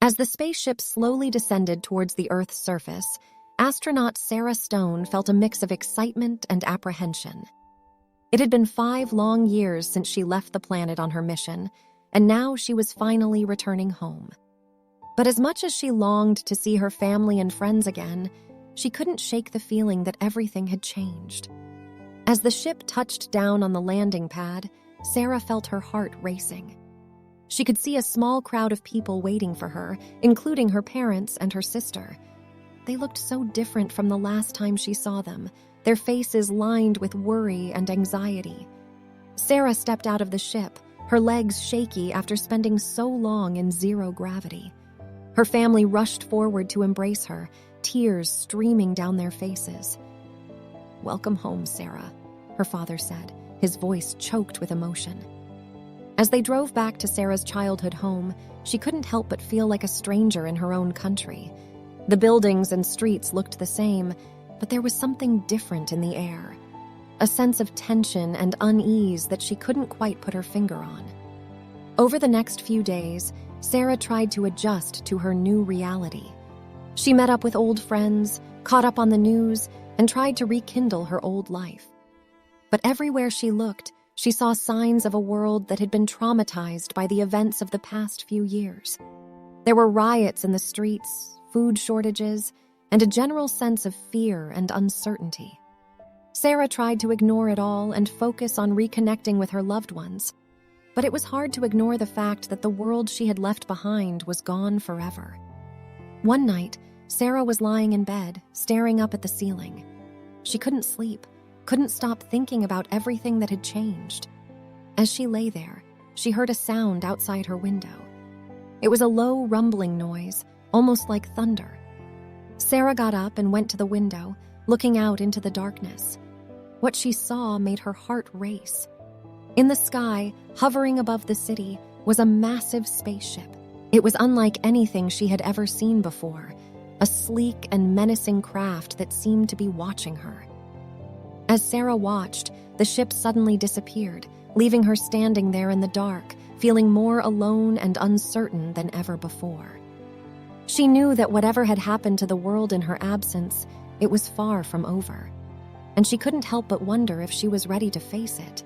As the spaceship slowly descended towards the Earth's surface, astronaut Sarah Stone felt a mix of excitement and apprehension. It had been 5 long years since she left the planet on her mission, and now she was finally returning home. But as much as she longed to see her family and friends again, she couldn't shake the feeling that everything had changed. As the ship touched down on the landing pad, Sarah felt her heart racing. She could see a small crowd of people waiting for her, including her parents and her sister. They looked so different from the last time she saw them, their faces lined with worry and anxiety. Sarah stepped out of the ship, her legs shaky after spending so long in zero gravity. Her family rushed forward to embrace her, tears streaming down their faces. "Welcome home, Sarah," her father said, his voice choked with emotion. As they drove back to Sarah's childhood home, she couldn't help but feel like a stranger in her own country. The buildings and streets looked the same, but there was something different in the air. A sense of tension and unease that she couldn't quite put her finger on. Over the next few days, Sarah tried to adjust to her new reality. She met up with old friends, caught up on the news, and tried to rekindle her old life. But everywhere she looked, she saw signs of a world that had been traumatized by the events of the past few years. There were riots in the streets, food shortages, and a general sense of fear and uncertainty. Sarah tried to ignore it all and focus on reconnecting with her loved ones. But it was hard to ignore the fact that the world she had left behind was gone forever. One night, Sarah was lying in bed, staring up at the ceiling. She couldn't sleep, couldn't stop thinking about everything that had changed. As she lay there, she heard a sound outside her window. It was a low, rumbling noise, almost like thunder. Sarah got up and went to the window, looking out into the darkness. What she saw made her heart race. In the sky, hovering above the city, was a massive spaceship. It was unlike anything she had ever seen before, a sleek and menacing craft that seemed to be watching her. As Sarah watched, the ship suddenly disappeared, leaving her standing there in the dark, feeling more alone and uncertain than ever before. She knew that whatever had happened to the world in her absence, it was far from over. And she couldn't help but wonder if she was ready to face it.